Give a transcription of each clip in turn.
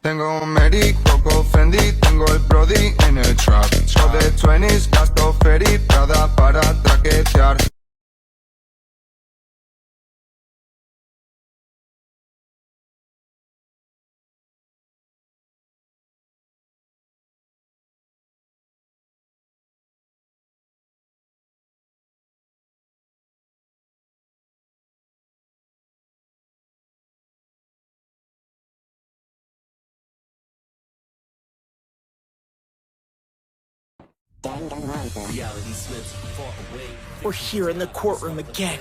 Tengo un Mary, Coco Fendi, tengo el Brody en el trap. Show de 20s, gasto ferry, Prada para traquetear. Danganronpa. Reality slips far away. We're here in the courtroom again.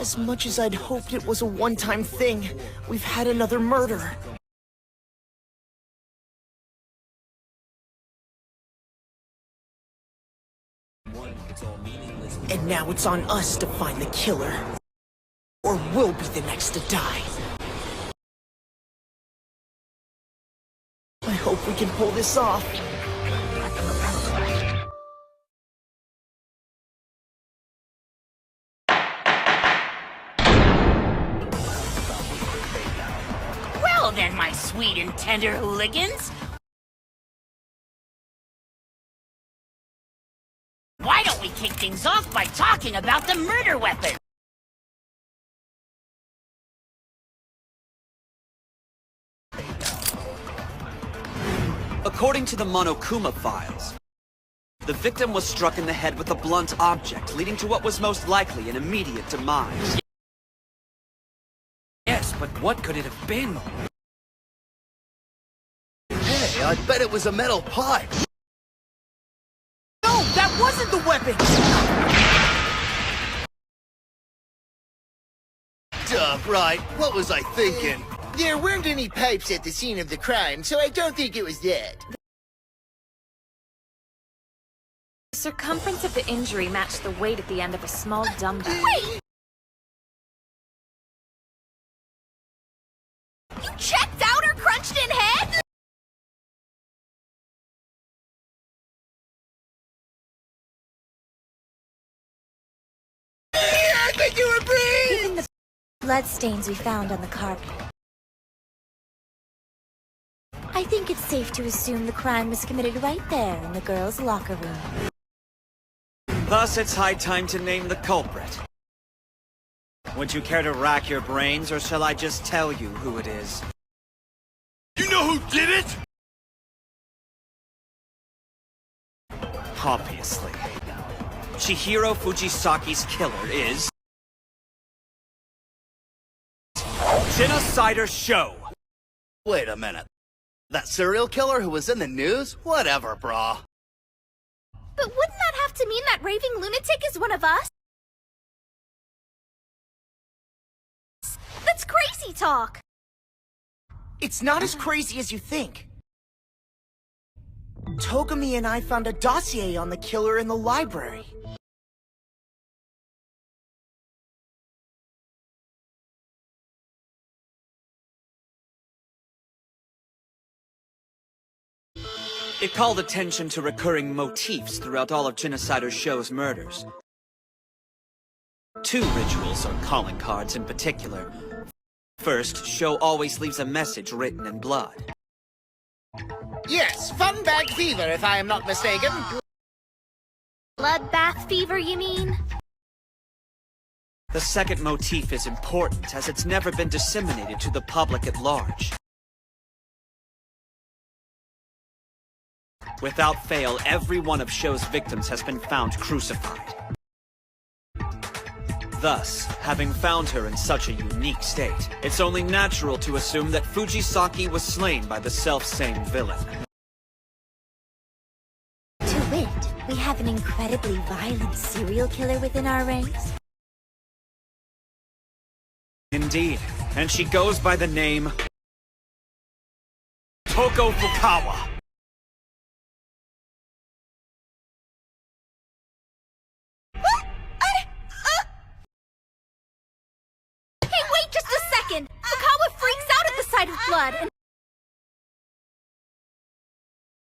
As much as I'd hoped it was a one-time thing, we've had another murder. And now it's on us to find the killer. Or we'll be the next to die. I hope we can pull this off. Well then, my sweet and tender hooligans. Why don't we kick things off by talking about the murder weapon? According to the Monokuma files, the victim was struck in the head with a blunt object, leading to what was most likely an immediate demise. Yes, but what could it have been? Hey, I bet it was a metal pipe. No, that wasn't the weapon! Duh, right. What was I thinking? There weren't any pipes at the scene of the crime, so I don't think it was that. The circumference of the injury matched the weight at the end of a small dumbbell. Wait! You checked out her crunched-in head? I think you were brave! Even the bloodstains we found on the carpet. I think it's safe to assume the crime was committed right there in the girls' locker room. Thus, it's high time to name the culprit. Would you care to rack your brains, or shall I just tell you who it is? You know who did it? Obviously. Chihiro Fujisaki's killer is... Genocider Show! Wait a minute. That serial killer who was in the news? Whatever, brah. But wouldn't that have to mean that raving lunatic is one of us? That's crazy talk! It's not as crazy as you think. Togami and I found a dossier on the killer in the library. It called attention to recurring motifs throughout all of Genocider Show's murders. Two rituals or calling cards in particular. First, Show always leaves a message written in blood. Yes, fun bag fever, if I am not mistaken. Bloodbath fever, you mean? The second motif is important, as it's never been disseminated to the public at large. Without fail, every one of Show's victims has been found crucified. Thus, having found her in such a unique state, it's only natural to assume that Fujisaki was slain by the self-same villain. To wit, we have an incredibly violent serial killer within our ranks. Indeed, and she goes by the name... Toko Fukawa. Fukawa freaks out at the sight of blood, and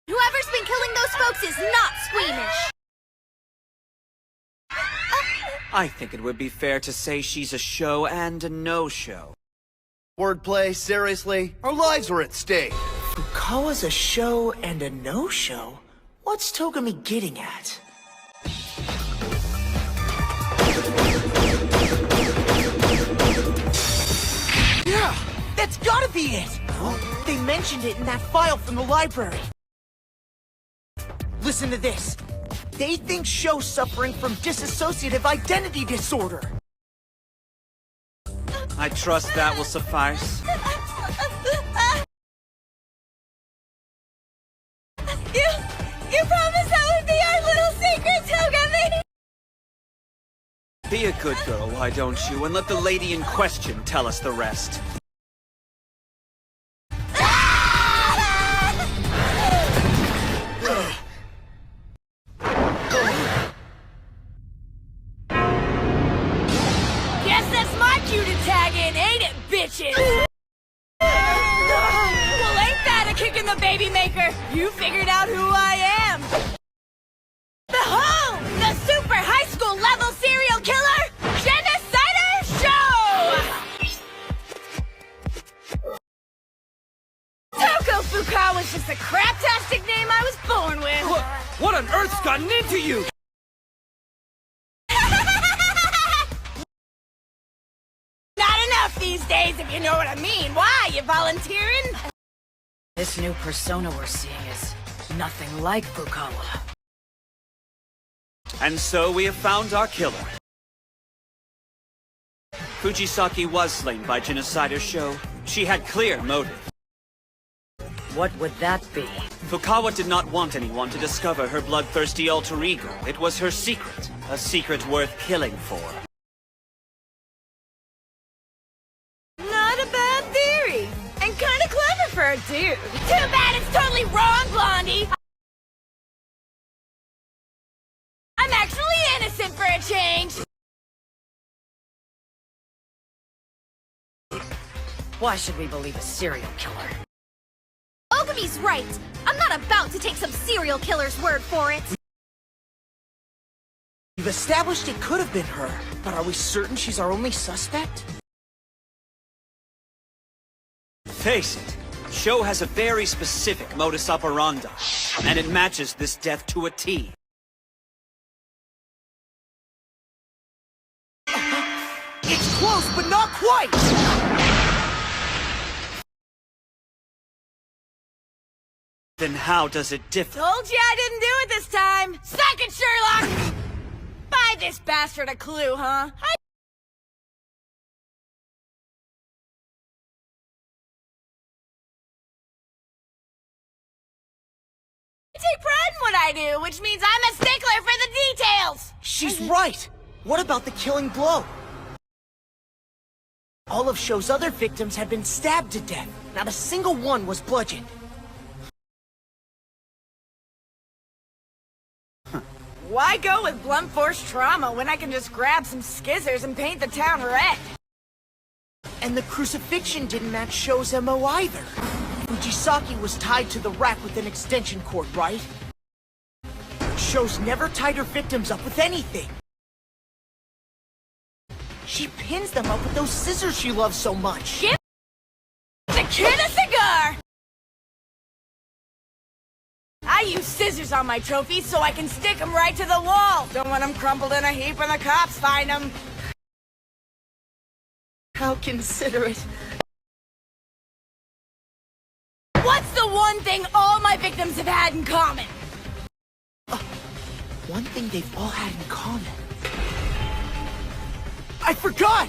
whoever's been killing those folks is not squeamish. I think it would be fair to say she's a show and a no-show. Wordplay, seriously? Our lives are at stake. Fukawa's a show and a no-show? What's Togami getting at? Yeah! That's gotta be it! They mentioned it in that file from the library. Listen to this. They think Sho's suffering from dissociative identity disorder. I trust that will suffice. You promised that would be our little secret, Togami! Be a good girl, why don't you, and let the lady in question tell us the rest. Guess that's my cue to tag in, ain't it, bitches? Well, ain't that a kick in the baby maker? You figured out who I am. Behold, the super high school level serial killer, Genocider Sho! Toko Fukawa's just a craptastic name I was born with. What on earth's gotten into you? Not enough these days, if you know what I mean. Why, you volunteering? This new persona we're seeing is nothing like Fukawa. And so we have found our killer. Fujisaki was slain by Genocider Sho. She had clear motive. What would that be? Fukawa did not want anyone to discover her bloodthirsty alter ego. It was her secret. A secret worth killing for. Not a bad theory. And kinda clever for a dude. Too bad it's totally wrong, Blondie! I'm actually innocent for a change! Why should we believe a serial killer? Ogami's right. I'm not about to take some serial killer's word for it. We've established it could have been her, but are we certain she's our only suspect? Face it, Sho has a very specific modus operandi, and it matches this death to a T. It's close, but not quite! Then how does it differ? Told you I didn't do it this time! Suck it, Sherlock! Buy this bastard a clue, huh? I take pride in what I do, which means I'm a stickler for the details! She's right! What about the killing blow? All of Sho's other victims had been stabbed to death. Not a single one was bludgeoned. Why go with blunt force trauma when I can just grab some skizzers and paint the town red? And the crucifixion didn't match Sho's MO either. Fujisaki was tied to the rack with an extension cord, right? Sho's never tied her victims up with anything. She pins them up with those scissors she loves so much. Give the kid a cigar! I use scissors on my trophies so I can stick them right to the wall. Don't want them crumpled in a heap when the cops find them. How considerate. What's the one thing all my victims have had in common? One thing they've all had in common. I forgot!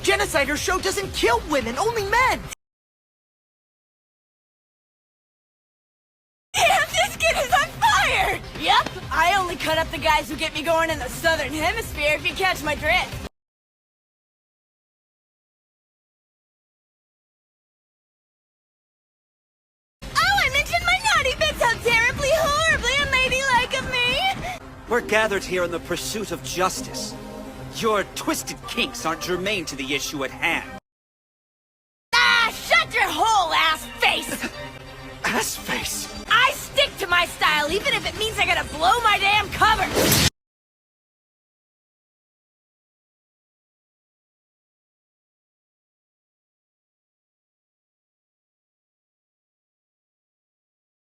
Genocider Sho doesn't kill women, only men! Damn, this kid is on fire! Yep, I only cut up the guys who get me going in the southern hemisphere, if you catch my drift. Oh, I mentioned my naughty bits! How terribly, horribly unladylike of me! We're gathered here in the pursuit of justice. Your twisted kinks aren't germane to the issue at hand. Ah, shut your whole ass face! Ass face! I stick to my style, even if it means I gotta blow my damn cover!